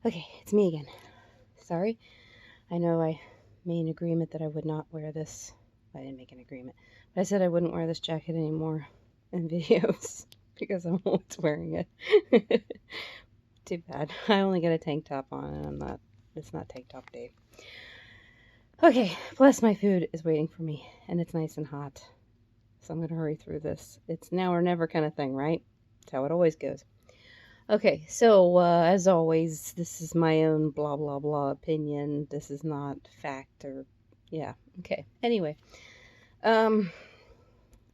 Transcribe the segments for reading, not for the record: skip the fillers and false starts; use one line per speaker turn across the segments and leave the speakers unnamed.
Okay, it's me again. Sorry. I know I made an agreement that I would not wear this. I didn't make an agreement. But I said I wouldn't wear this jacket anymore in videos because I'm always wearing it. Too bad. I only got a tank top on and it's not tank top day. Okay, plus my food is waiting for me and it's nice and hot. So I'm going to hurry through this. It's now or never kind of thing, right? That's how it always goes. Okay, so as always, this is my own blah blah blah opinion. This is not fact or yeah. Okay. Anyway, I'm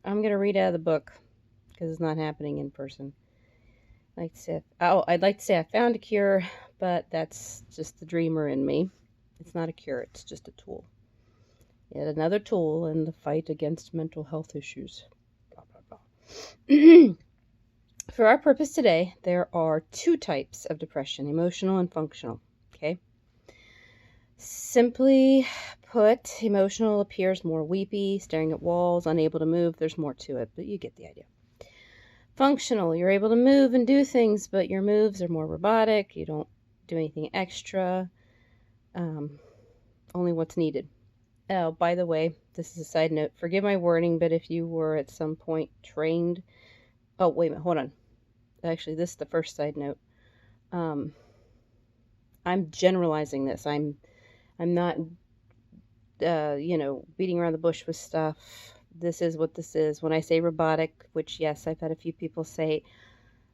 gonna read out of the book because it's not happening in person. I'd like to say I found a cure, but that's just the dreamer in me. It's not a cure. It's just a tool. Yet another tool in the fight against mental health issues. Blah blah blah. For our purpose today, there are two types of depression, emotional and functional. Okay? Simply put, emotional appears more weepy, staring at walls, unable to move. There's more to it, but you get the idea. Functional, you're able to move and do things, but your moves are more robotic. You don't do anything extra, only what's needed. Oh, by the way, this is a side note. Forgive my wording, but if you were at some point trained. Oh, wait a minute, hold on. Actually, this is the first side note. I'm generalizing this. I'm not, beating around the bush with stuff. This is what this is. When I say robotic, which yes, I've had a few people say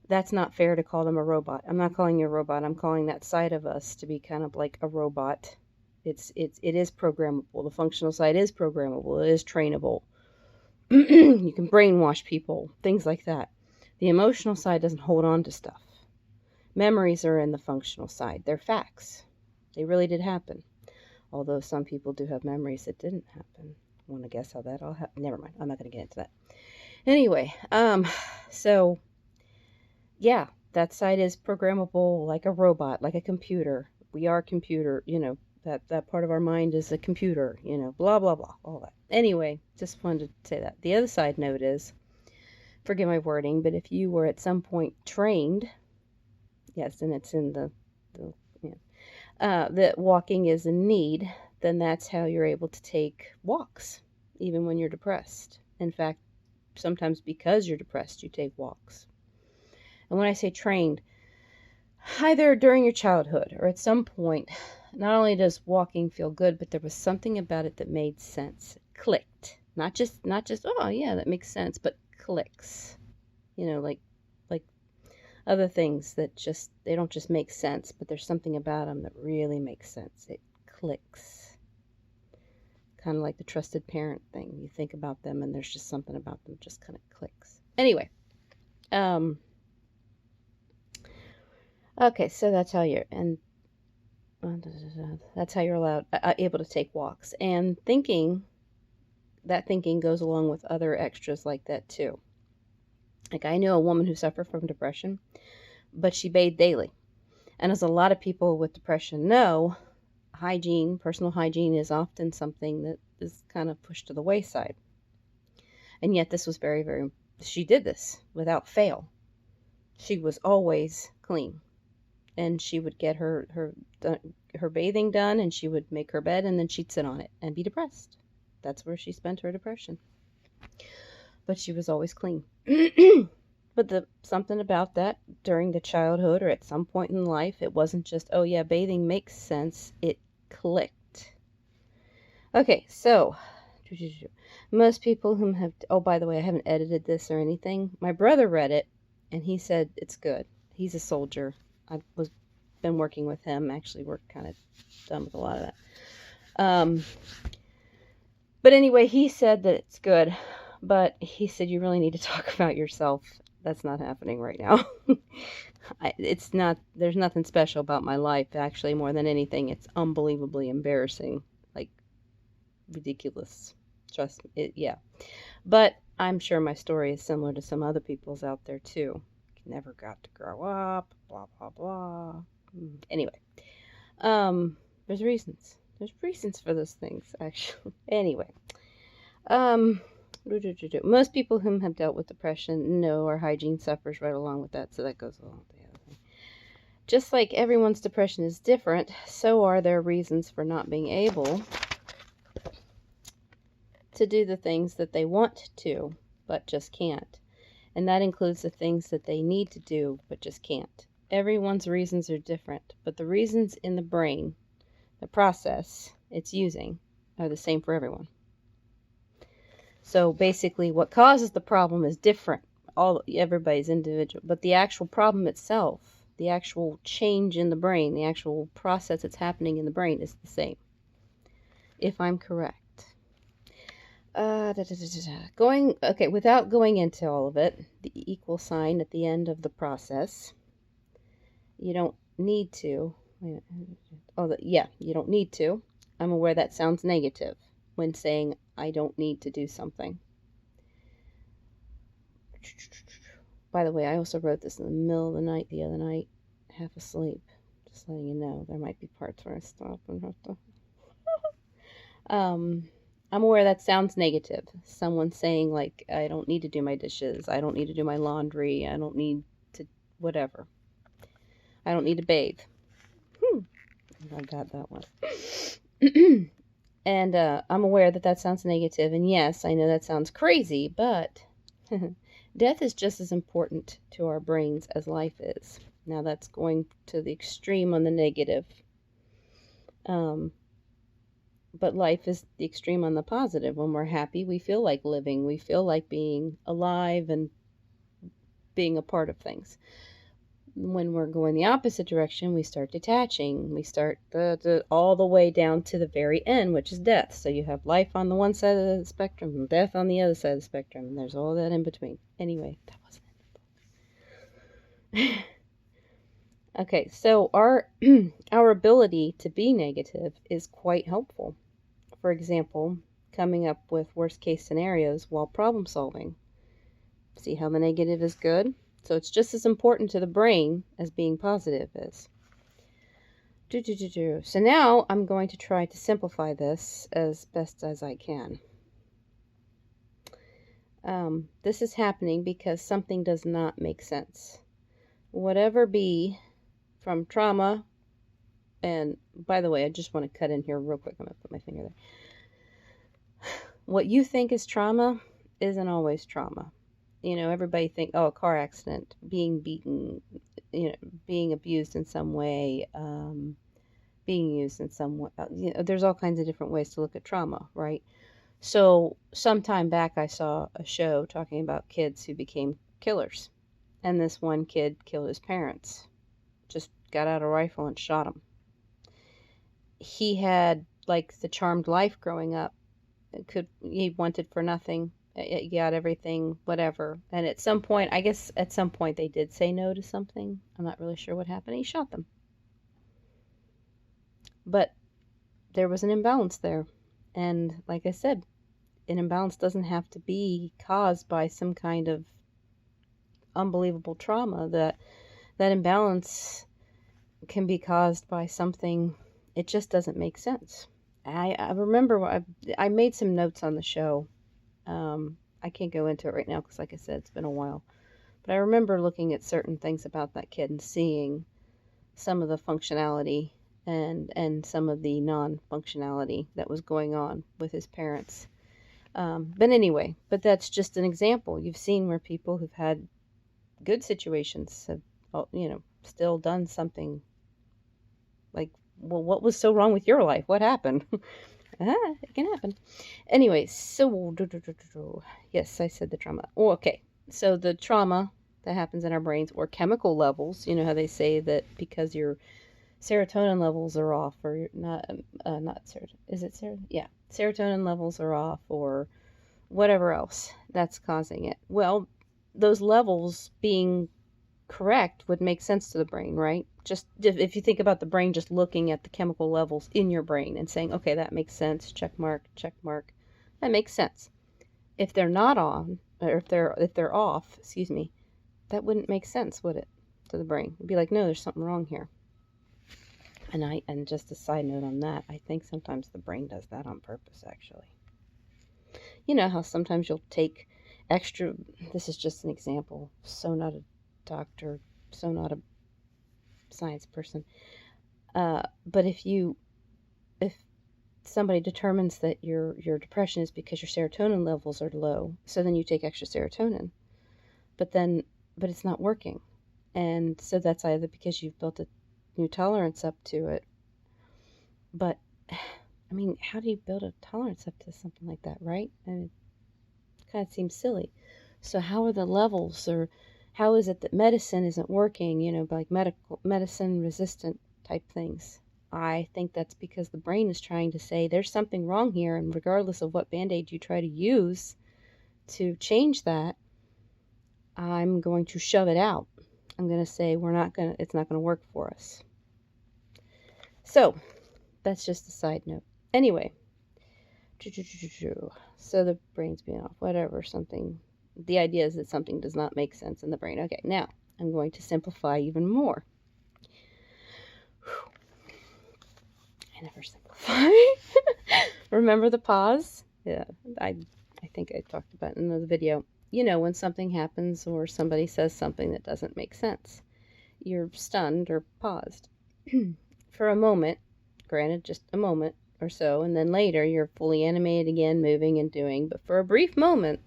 that's not fair to call them a robot. I'm not calling you a robot. I'm calling that side of us to be kind of like a robot. It is programmable. The functional side is programmable. It is trainable. You can brainwash people, things like that. The emotional side doesn't hold on to stuff. Memories are in the functional side. They're facts. They really did happen. Although some people do have memories that didn't happen. Want to guess how that all happened? Never mind. I'm not going to get into that. Anyway, so yeah, that side is programmable like a robot, like a computer. We are a computer, that part of our mind is a computer, blah, blah, blah, all that. Anyway, just wanted to say that. The other side note is, forgive my wording, but if you were at some point trained, yes, and it's in that walking is a need, then that's how you're able to take walks, even when you're depressed. In fact, sometimes because you're depressed, you take walks. And when I say trained, either during your childhood or at some point, not only does walking feel good, but there was something about it that made sense. It clicked. Not just, oh yeah, that makes sense, but clicks. Like other things that they don't just make sense, but there's something about them that really makes sense. It clicks. Kind of like the trusted parent thing. You think about them and there's just something about them just kind of clicks. Anyway, okay, so that's how you're able to take walks. And thinking goes along with other extras like that too. Like I know a woman who suffered from depression, but she bathed daily. And as a lot of people with depression know, personal hygiene is often something that is kind of pushed to the wayside. And yet this was very, very, she did this without fail. She was always clean. And she would get her bathing done, and she would make her bed, and then she'd sit on it and be depressed. That's where she spent her depression. But she was always clean. But something about that during the childhood or at some point in life, it wasn't just, oh yeah, bathing makes sense. It clicked. Okay, so most people whom have, oh, by the way, I haven't edited this or anything. My brother read it, and he said it's good. He's a soldier. Been working with him. Actually, we're kind of done with a lot of that. But anyway, he said that it's good. But he said you really need to talk about yourself. That's not happening right now. There's nothing special about my life, actually, more than anything. It's unbelievably embarrassing. Like, ridiculous. Trust me. Yeah. But I'm sure my story is similar to some other people's out there, too. Never got to grow up, blah, blah, blah. Anyway. There's reasons. There's reasons for those things, actually. Anyway. Most people whom have dealt with depression know our hygiene suffers right along with that, so that goes along with the other thing. just like everyone's depression is different, so are their reasons for not being able to do the things that they want to, but just can't. And that includes the things that they need to do, but just can't. Everyone's reasons are different, but the reasons in the brain, the process it's using, are the same for everyone. So basically, what causes the problem is different. Everybody's individual, but the actual problem itself, the actual change in the brain, the actual process that's happening in the brain is the same, if I'm correct. Without going into all of it, the equal sign at the end of the process, you don't need to. You don't need to. I'm aware that sounds negative when saying I don't need to do something. By the way, I also wrote this in the middle of the night the other night, half asleep. Just letting you know, there might be parts where I stop and have to. I'm aware that sounds negative. Someone saying, like, I don't need to do my dishes, I don't need to do my laundry, I don't need to whatever. I don't need to bathe. I got that one. And I'm aware that sounds negative, and yes, I know that sounds crazy, but death is just as important to our brains as life is. Now that's going to the extreme on the negative. But life is the extreme on the positive. When we're happy, we feel like living. We feel like being alive and being a part of things. When we're going the opposite direction, we start detaching. We start all the way down to the very end, which is death. So you have life on the one side of the spectrum and death on the other side of the spectrum. And there's all that in between. Anyway, that wasn't it. Okay, so our ability to be negative is quite helpful. For example, coming up with worst case scenarios while problem solving. See how the negative is good? So it's just as important to the brain as being positive is. So now I'm going to try to simplify this as best as I can. This is happening because something does not make sense. Whatever be from trauma, and by the way, I just want to cut in here real quick. I'm going to put my finger there. What you think is trauma isn't always trauma. You know, everybody think, oh, a car accident, being beaten, being abused in some way, being used in some way. There's all kinds of different ways to look at trauma, right? So some time back, I saw a show talking about kids who became killers. And this one kid killed his parents. Just got out a rifle and shot him. He had, like, the charmed life growing up. He wanted for nothing. He got everything, whatever. And at some point, I guess at some point they did say no to something. I'm not really sure what happened. He shot them. But there was an imbalance there. And like I said, an imbalance doesn't have to be caused by some kind of unbelievable trauma. That imbalance can be caused by something, it just doesn't make sense. I remember I made some notes on the show. I can't go into it right now because, like I said, it's been a while. But I remember looking at certain things about that kid and seeing some of the functionality and some of the non-functionality that was going on with his parents. But anyway, that's just an example. You've seen where people who've had good situations have, still done something like, well, what was so wrong with your life? What happened? It can happen. Anyway, so, yes, I said the trauma. Oh, okay. So the trauma that happens in our brains, or chemical levels, you know how they say that because your serotonin levels are off, or not serotonin, is it serotonin? Yeah, serotonin levels are off, or whatever else that's causing it. Well, those levels being correct would make sense to the brain, right? Just if you think about the brain just looking at the chemical levels in your brain and saying, okay, that makes sense, check mark, that makes sense. If they're not on, or if they're off, excuse me, that wouldn't make sense, would it, to the brain? It'd be like, no, there's something wrong here. And just a side note on that, I think sometimes the brain does that on purpose, actually. You know how sometimes you'll take extra, this is just an example, so not a doctor, so not a science person. But if somebody determines that your depression is because your serotonin levels are low, so then you take extra serotonin, but it's not working, and so that's either because you've built a new tolerance up to it. But I mean, how do you build a tolerance up to something like that, right? And it kind of seems silly. So how are the levels, or how is it that medicine isn't working? Like medicine resistant type things. I think that's because the brain is trying to say there's something wrong here, and regardless of what band-aid you try to use to change that, I'm going to shove it out. I'm going to say it's not going to work for us. So that's just a side note. Anyway, so the brain's being off, whatever, something. The idea is that something does not make sense in the brain. Okay, now I'm going to simplify even more. I never simplify. Remember the pause? Yeah, I think I talked about it in another video. When something happens or somebody says something that doesn't make sense, you're stunned or paused for a moment, granted just a moment or so, and then later you're fully animated again, moving and doing. But for a brief moment,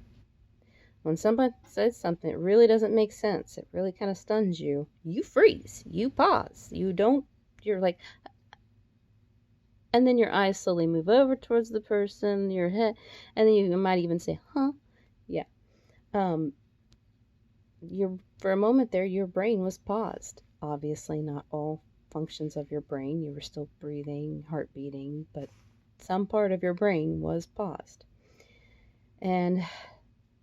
when somebody says something that really doesn't make sense, it really kind of stuns you, you freeze, you pause, you're like, and then your eyes slowly move over towards the person, your head, and then you might even say, huh? Yeah. For a moment there, your brain was paused. Obviously, not all functions of your brain. You were still breathing, heart beating, but some part of your brain was paused. And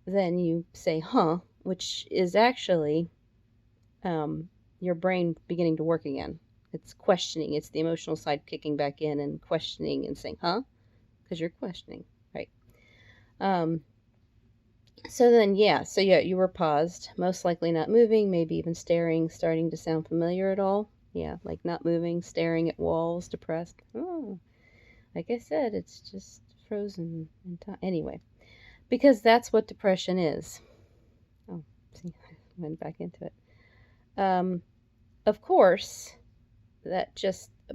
then you say, huh, which is actually your brain beginning to work again. It's questioning. It's the emotional side kicking back in and questioning and saying, huh? Because you're questioning, right? So you were paused, most likely not moving, maybe even staring, starting to sound familiar at all. Yeah, like not moving, staring at walls, depressed. Oh, like I said, it's just frozen in time. Anyway, because that's what depression is. Oh, see, I went back into it. Of course,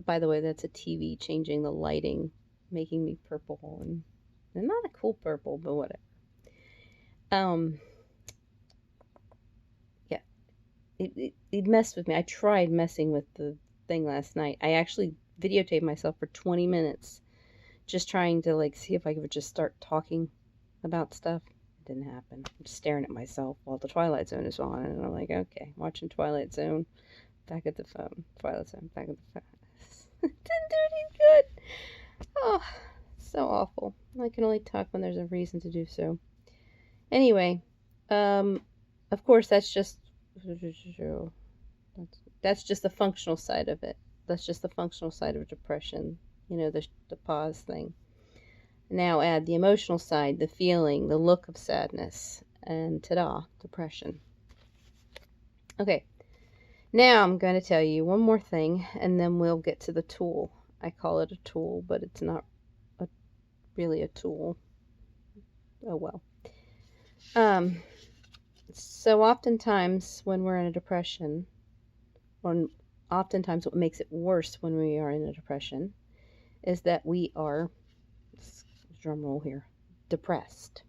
by the way, that's a TV changing the lighting, making me purple, and not a cool purple, but whatever. Yeah, it messed with me. I tried messing with the thing last night. I actually videotaped myself for 20 minutes, just trying to like see if I could just start talking about stuff. It didn't happen. I'm just staring at myself while the Twilight Zone is on, and I'm like, okay, watching Twilight Zone, back at the phone. Twilight Zone, back at the phone. Didn't do any good. Oh, so awful. I can only talk when there's a reason to do so. Anyway, of course, that's just the functional side of it. That's just the functional side of depression. The pause thing. Now add the emotional side, the feeling, the look of sadness, and ta-da, depression. Okay, now I'm going to tell you one more thing, and then we'll get to the tool. I call it a tool, but it's not really a tool. Oh well. So oftentimes when we're in a depression, or oftentimes what makes it worse when we are in a depression, is that we are, drum roll here, depressed.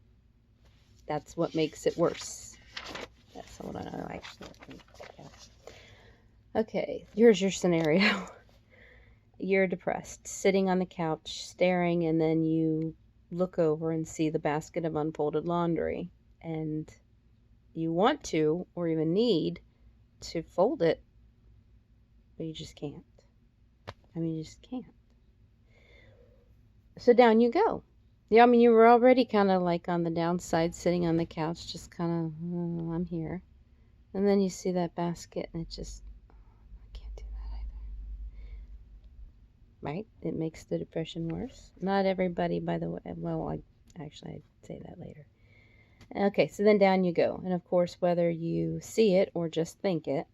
That's what makes it worse. That's what I know, actually. Okay, here's your scenario. You're depressed, sitting on the couch, staring, and then you look over and see the basket of unfolded laundry, and you want to, or even need, to fold it, but you just can't. You just can't. So down you go. Yeah, you were already kind of like on the downside, sitting on the couch, just kind of, oh, I'm here. And then you see that basket, and it just, I can't do that either. Right? It makes the depression worse. Not everybody, by the way. Well, I'd say that later. Okay, so then down you go. And of course, whether you see it or just think it,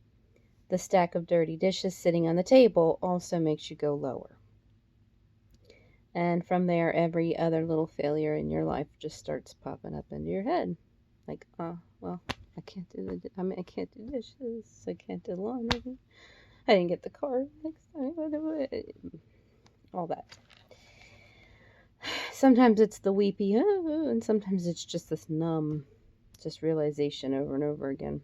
the stack of dirty dishes sitting on the table also makes you go lower. And from there, every other little failure in your life just starts popping up into your head. Like, oh, well, I can't do I can't do dishes. I can't do laundry. I didn't get the car next time. All that. Sometimes it's the weepy, and sometimes it's just this numb, just realization over and over again.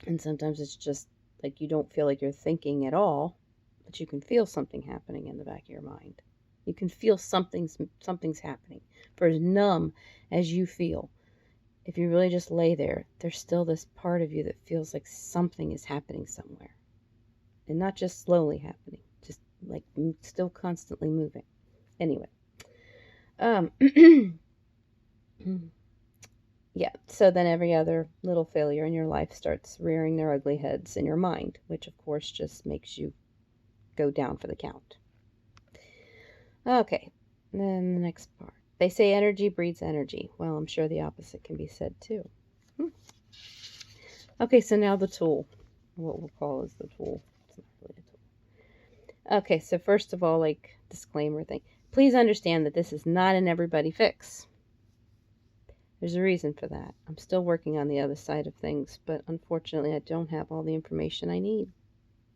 And sometimes it's just like you don't feel like you're thinking at all, but you can feel something happening in the back of your mind. You can feel something's happening. For as numb as you feel, if you really just lay there, there's still this part of you that feels like something is happening somewhere. And not just slowly happening, just like still constantly moving. Anyway. Yeah, so then every other little failure in your life starts rearing their ugly heads in your mind, which of course just makes you go down for the count. Okay, then the next part. They say energy breeds energy. Well, I'm sure the opposite can be said too. Okay, so now the tool. What we'll call is the tool. It's not really a tool. Okay, so first of all, like disclaimer thing. Please understand that this is not an everybody fix. There's a reason for that. I'm still working on the other side of things, but unfortunately I don't have all the information I need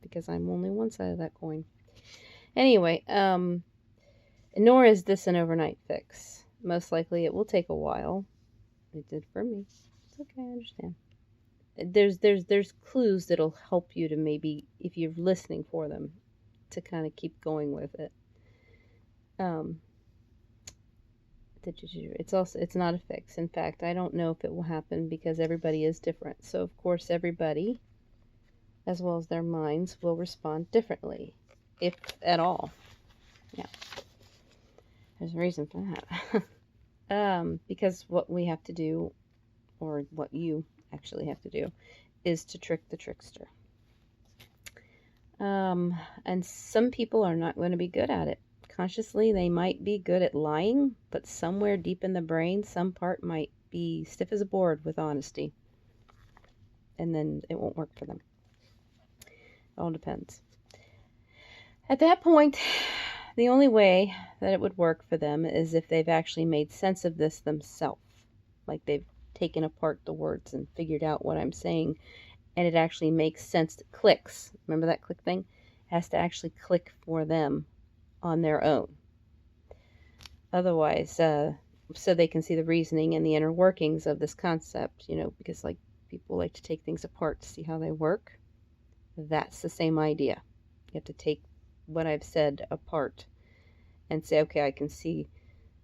because I'm only one side of that coin. Anyway, nor is this an overnight fix. Most likely it will take a while. It did for me. It's okay, I understand. There's clues that'll help you to maybe, if you're listening for them, to kind of keep going with it. It's not a fix. In fact, I don't know if it will happen because everybody is different. So of course everybody, as well as their minds, will respond differently, if at all. Yeah, there's a reason for that. Because what we have to do, or what you actually have to do, is to trick the trickster. And some people are not going to be good at it. Consciously, they might be good at lying, but somewhere deep in the brain, some part might be stiff as a board with honesty. And then it won't work for them. It all depends. At that point, the only way that it would work for them is if they've actually made sense of this themselves. Like they've taken apart the words and figured out what I'm saying, and it actually makes sense. It clicks. Remember that click thing? It has to actually click for them on their own. Otherwise, so they can see the reasoning and the inner workings of this concept, because like people like to take things apart to see how they work. That's the same idea. You have to take what I've said apart and say, okay, I can see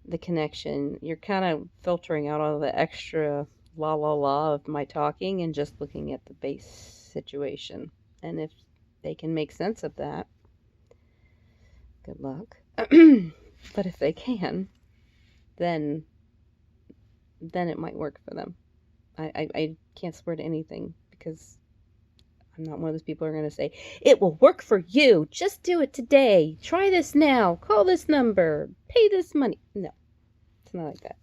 the connection. You're kind of filtering out all the extra la la la of my talking and just looking at the base situation. And if they can make sense of that, good luck. But if they can, then it might work for them. I can't swear to anything because I'm not one of those people who are going to say, it will work for you. Just do it today. Try this now. Call this number. Pay this money. No, it's not like that.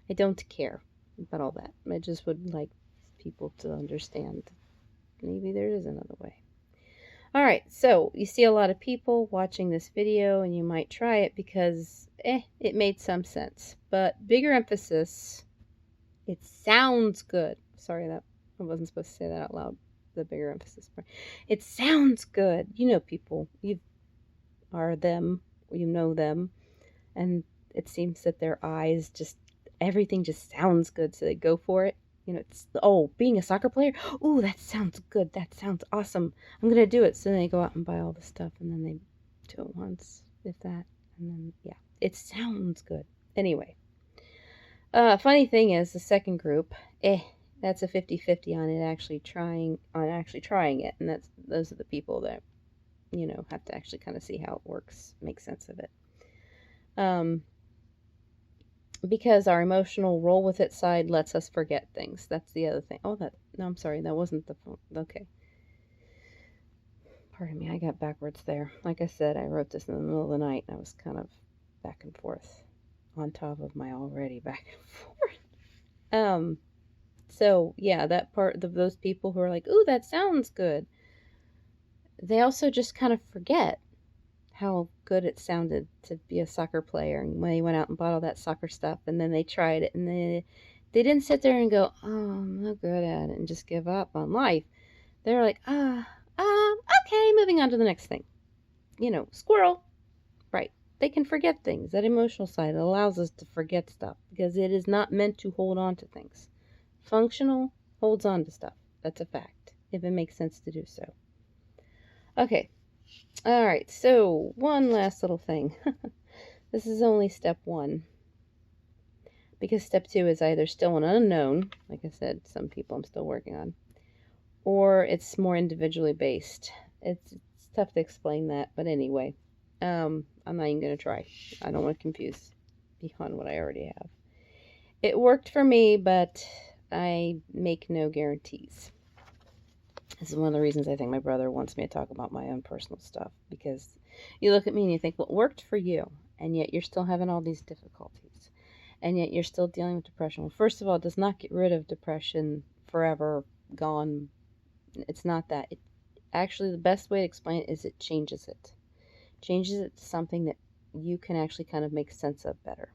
I don't care about all that. I just would like people to understand maybe there is another way. All right, so you see a lot of people watching this video and you might try it because it made some sense. But bigger emphasis, it sounds good. Sorry, that I wasn't supposed to say that out loud. The bigger emphasis part. It sounds good. You know people. You are them. You know them. And it seems that their eyes just, everything just sounds good, so they go for it. It's, being a soccer player? Ooh, that sounds good. That sounds awesome. I'm going to do it. So then they go out and buy all the stuff, and then they do it once, if that. And then, yeah, it sounds good. Anyway. Funny thing is, the second group, that's a 50-50 on actually trying it. And those are the people that, have to actually kind of see how it works, make sense of it. Because our emotional roll with it side lets us forget things. That's the other thing. No, I'm sorry, that wasn't the phone. Okay. Pardon me, I got backwards there. Like I said, I wrote this in the middle of the night. I was kind of back and forth on top of my already back and forth. So yeah, that part of those people who are like, ooh, that sounds good. They also just kind of forget how good it sounded to be a soccer player, and when they went out and bought all that soccer stuff, and then they tried it, and they didn't sit there and go, oh, I'm not good at it, and just give up on life. They're like, okay, Okay, moving on to the next thing. Squirrel. Right. They can forget things. That emotional side allows us to forget stuff because it is not meant to hold on to things. Functional holds on to stuff. That's a fact, if it makes sense to do so. Okay. All right. So, one last little thing. This is only step 1. Because step 2 is either still an unknown, like I said, some people I'm still working on, or it's more individually based. It's tough to explain that, but anyway, I'm not even going to try. I don't want to confuse beyond what I already have. It worked for me, but I make no guarantees. This is one of the reasons I think my brother wants me to talk about my own personal stuff, because you look at me and you think, well, it worked for you, and yet you're still having all these difficulties, and yet you're still dealing with depression. Well, first of all, it does not get rid of depression forever, gone. It's not that. Actually, the best way to explain it is it changes it. Changes it to something that you can actually kind of make sense of better.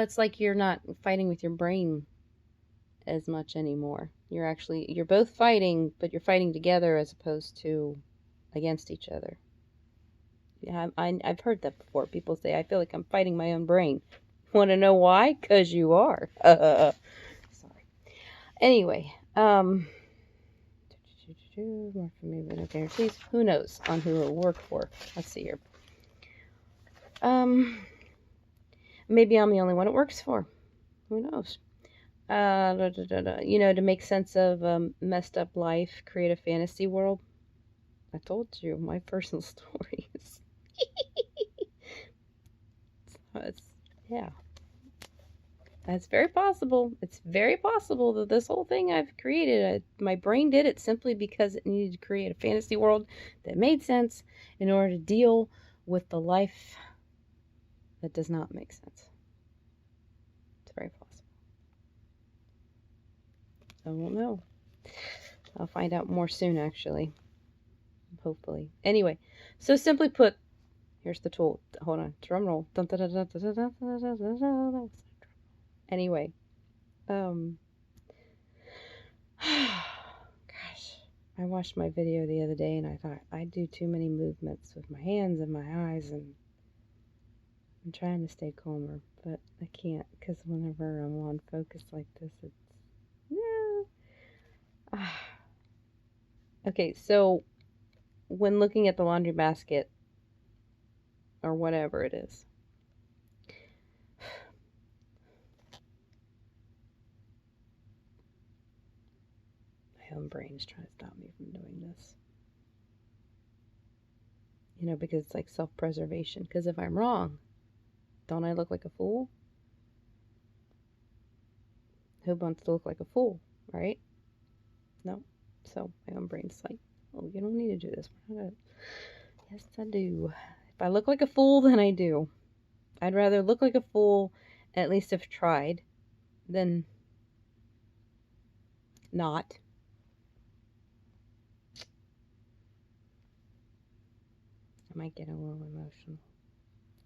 It's like you're not fighting with your brain as much anymore. You're both fighting, but you're fighting together as opposed to against each other. Yeah, I've heard that before. People say, I feel like I'm fighting my own brain. Want to know why? 'Cause you are. Sorry. Anyway, more for me, but no guarantees. Who knows on who it'll work for? Let's see here. Maybe I'm the only one it works for. Who knows? To make sense of messed up life, create a fantasy world. I told you my personal stories. Yeah. It's very possible. It's very possible that this whole thing I've created, my brain did it simply because it needed to create a fantasy world that made sense in order to deal with the life that does not make sense. It's very possible. I won't know. I'll find out more soon, actually. Hopefully. Anyway, so simply put, here's the tool. Hold on. Drum roll. Anyway. Gosh. I watched my video the other day and I thought I do too many movements with my hands and my eyes, and I'm trying to stay calmer, but I can't because whenever I'm on focus like this, it's... Yeah. Okay, so when looking at the laundry basket or whatever it is, my own brain's trying to stop me from doing this. Because it's like self-preservation. Because if I'm wrong, don't I look like a fool? Who wants to look like a fool, right? No. So my own brain's like, oh, you don't need to do this. Yes, I do. If I look like a fool, then I do. I'd rather look like a fool, at least if tried, than not. I might get a little emotional.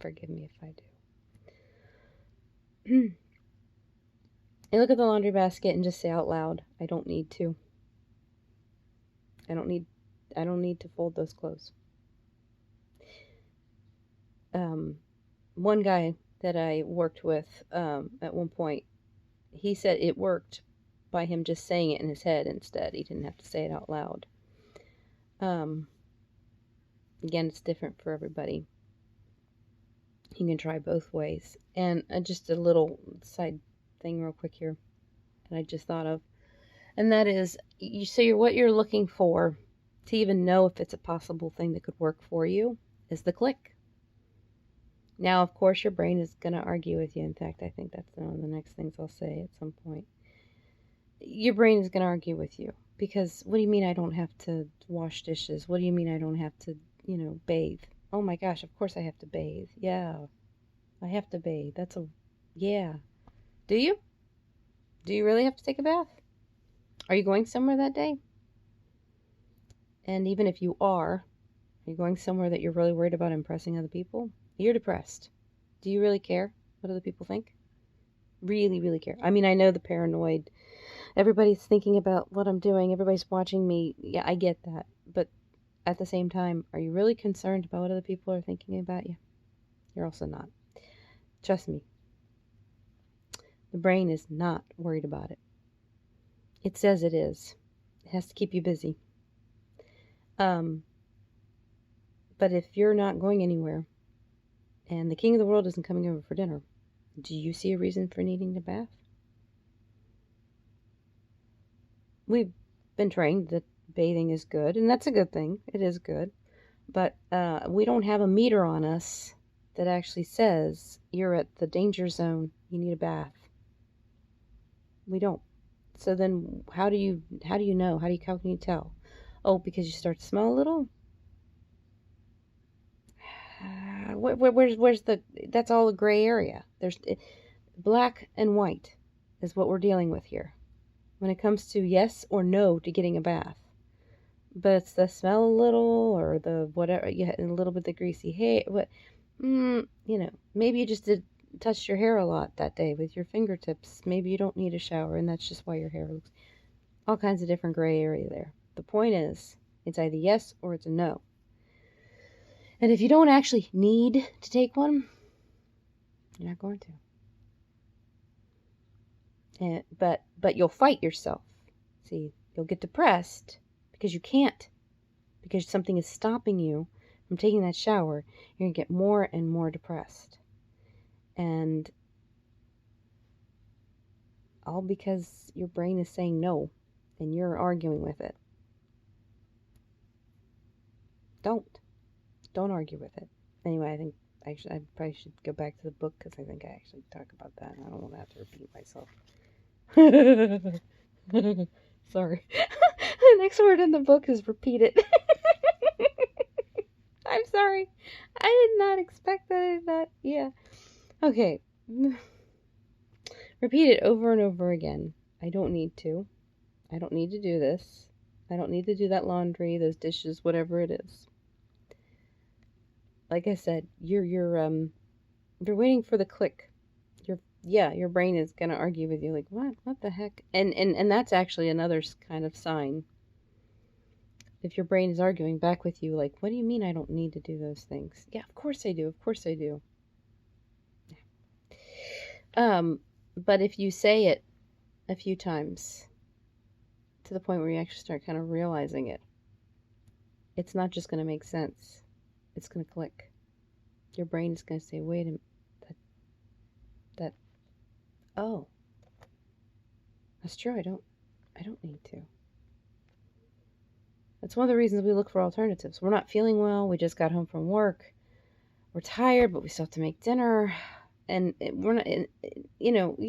Forgive me if I do. I look at the laundry basket and just say out loud, I don't need to. I don't need to fold those clothes. One guy that I worked with at one point, he said it worked by him just saying it in his head instead. He didn't have to say it out loud. Again, it's different for everybody. You can try both ways. And just a little side thing real quick here that I just thought of. And that is, what you're looking for to even know if it's a possible thing that could work for you is the click. Now, of course, your brain is going to argue with you. In fact, I think that's one of the next things I'll say at some point. Your brain is going to argue with you because what do you mean I don't have to wash dishes? What do you mean I don't have to, bathe? Oh my gosh, of course I have to bathe. Yeah, I have to bathe. Yeah. Do you? Do you really have to take a bath? Are you going somewhere that day? And even if you are you going somewhere that you're really worried about impressing other people? You're depressed. Do you really care what other people think? Really, really care? I mean, I know the paranoid Everybody's thinking about what I'm doing. Everybody's watching me. Yeah, I get that. But at the same time, are you really concerned about what other people are thinking about you? You're also not. Trust me. The brain is not worried about it. It says it is. It has to keep you busy. But if you're not going anywhere and the king of the world isn't coming over for dinner, do you see a reason for needing to bath? We've been trained that bathing is good, and that's a good thing. It is good. But we don't have a meter on us that actually says you're at the danger zone, you need a bath. We don't. So then how do you know? How can you tell? Oh, because you start to smell a little? Where's the, that's all a gray area. There's black and white is what we're dealing with here when it comes to yes or no to getting a bath. But it's the smell a little, or the whatever, you had a little bit of the greasy hair, what, maybe you just touched your hair a lot that day with your fingertips. Maybe you don't need a shower and that's just why your hair looks, all kinds of different gray area there. The point is, it's either yes or it's a no. And if you don't actually need to take one, you're not going to. But you'll fight yourself. See, you'll get depressed because you can't, because something is stopping you from taking that shower. You're going to get more and more depressed. And all because your brain is saying no and you're arguing with it. Don't argue with it. Anyway, I think I probably should go back to the book because I think I actually talk about that. I don't want to have to repeat myself. Sorry. The next word in the book is repeated. I'm sorry. I did not expect that. Yeah. Okay. Repeat it over and over again. I don't need to. I don't need to do this. I don't need to do that laundry, those dishes, whatever it is. Like I said, you're waiting for the click. Your brain is gonna argue with you like, what the heck? And that's actually another kind of sign. If your brain is arguing back with you, like, what do you mean I don't need to do those things? Yeah, of course I do. Of course I do. But if you say it a few times to the point where you actually start kind of realizing it, it's not just going to make sense. It's going to click. Your brain is going to say, wait a minute, oh, that's true. I don't need to. That's one of the reasons we look for alternatives. We're not feeling well. We just got home from work. We're tired, but we still have to make dinner. And we're not,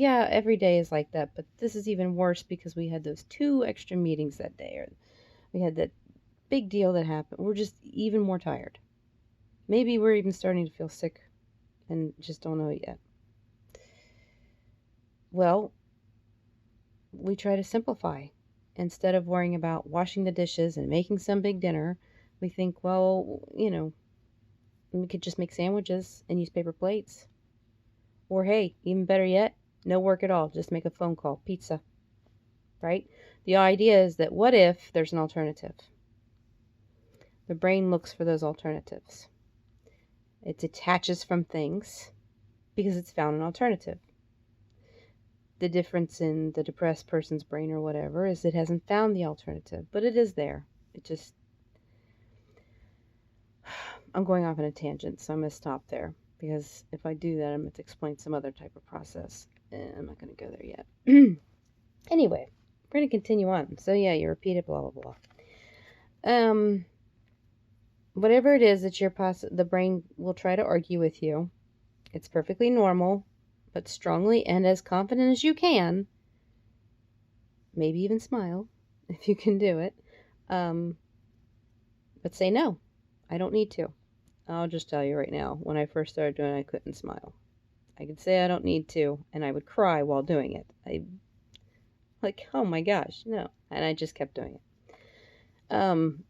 every day is like that. But this is even worse because we had those 2 extra meetings that day. Or we had that big deal that happened. We're just even more tired. Maybe we're even starting to feel sick and just don't know it yet. Well, we try to simplify. Instead of worrying about washing the dishes and making some big dinner, we think, well, we could just make sandwiches and use paper plates. Or hey, even better yet, no work at all. Just make a phone call. Pizza. Right? The idea is that what if there's an alternative? The brain looks for those alternatives. It detaches from things because it's found an alternative. The difference in the depressed person's brain or whatever is it hasn't found the alternative, but it is there. I'm going off on a tangent, so I'm going to stop there because if I do that, I'm going to explain some other type of process, and I'm not going to go there yet. Anyway, we're going to continue on. So yeah, you repeat it, blah, blah, blah. Whatever it is that the brain will try to argue with you, it's perfectly normal. But strongly and as confident as you can, maybe even smile if you can do it, but say no, I don't need to. I'll just tell you right now, when I first started doing it, I couldn't smile. I could say I don't need to, and I would cry while doing it. Oh my gosh, no. And I just kept doing it. I'm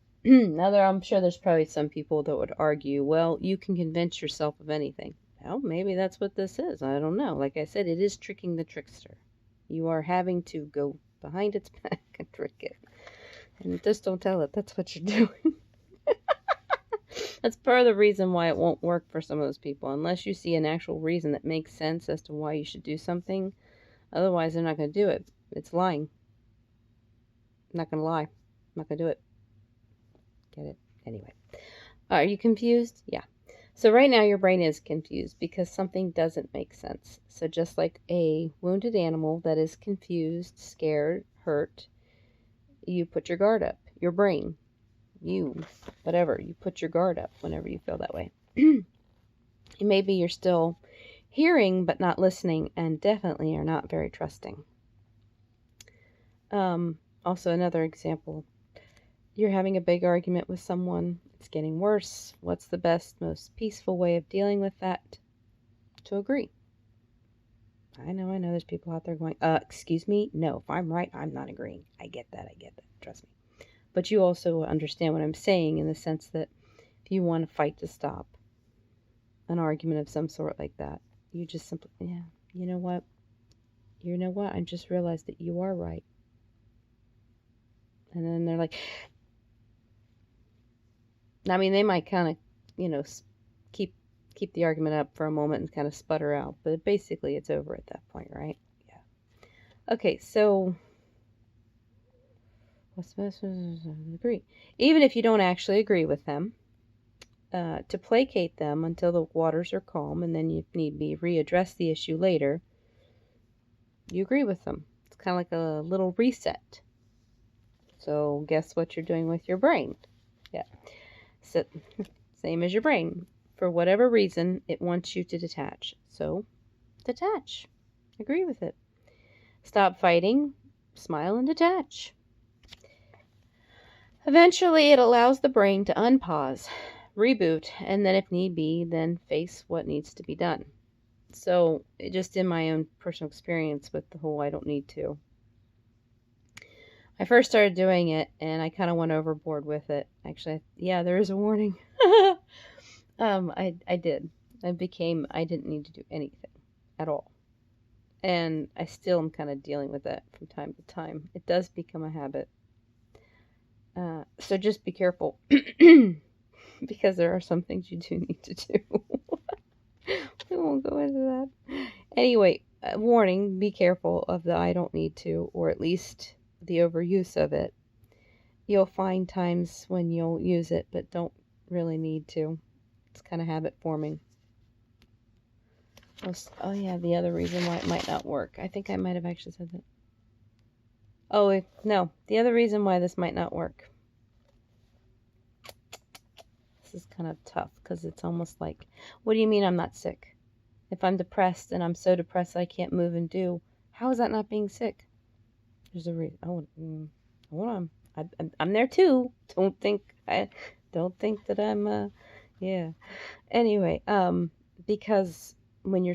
sure there's probably some people that would argue, well, you can convince yourself of anything. Well, maybe that's what this is. I don't know. Like I said, it is tricking the trickster. You are having to go behind its back and trick it. And just don't tell it that's what you're doing. That's part of the reason why it won't work for some of those people, unless you see an actual reason that makes sense as to why you should do something. Otherwise, they're not going to do it. It's lying. I'm not going to lie. I'm not going to do it. Get it? Anyway. Are you confused? Yeah. So right now your brain is confused because something doesn't make sense. So just like a wounded animal that is confused, scared, hurt, you put your guard up. Your brain, you, whatever, you put your guard up whenever you feel that way. Maybe you're still hearing but not listening, and definitely are not very trusting. Also, another example. You're having a big argument with someone. It's getting worse. What's the best, most peaceful way of dealing with that? To agree. I know there's people out there going, excuse me? No, if I'm right, I'm not agreeing. I get that. Trust me. But you also understand what I'm saying in the sense that if you want a fight to stop, an argument of some sort like that, you just simply, yeah, you know what? I just realized that you are right. And then they're like, I mean, they might kind of, keep the argument up for a moment and kind of sputter out, but basically it's over at that point, right? Yeah. Okay, so what's the best? Agree. Even if you don't actually agree with them, to placate them until the waters are calm, and then if need be, readdress the issue later, you agree with them. It's kind of like a little reset. So guess what you're doing with your brain? Yeah. So, same as your brain. For whatever reason, it wants you to detach. So, detach. Agree with it. Stop fighting, smile, and detach. Eventually, it allows the brain to unpause, reboot, and then if need be, then face what needs to be done. So, just in my own personal experience with the whole I don't need to. I first started doing it, and I kind of went overboard with it. Actually, yeah, there is a warning. I did. I didn't need to do anything at all. And I still am kind of dealing with that from time to time. It does become a habit. So just be careful. Because there are some things you do need to do. We won't go into that. Anyway, warning, be careful of the I don't need to, or at least the overuse of it. You'll find times when you'll use it, but don't really need to. It's kind of habit forming. Oh yeah, the other reason why it might not work. I think I might have actually said that. Oh, no. The other reason why this might not work. This is kind of tough because it's almost like, what do you mean I'm not sick? If I'm depressed and I'm so depressed I can't move and do, how is that not being sick? There's a reason. Oh, hold on. I'm there too. Don't think that I'm, yeah. Anyway, because when you're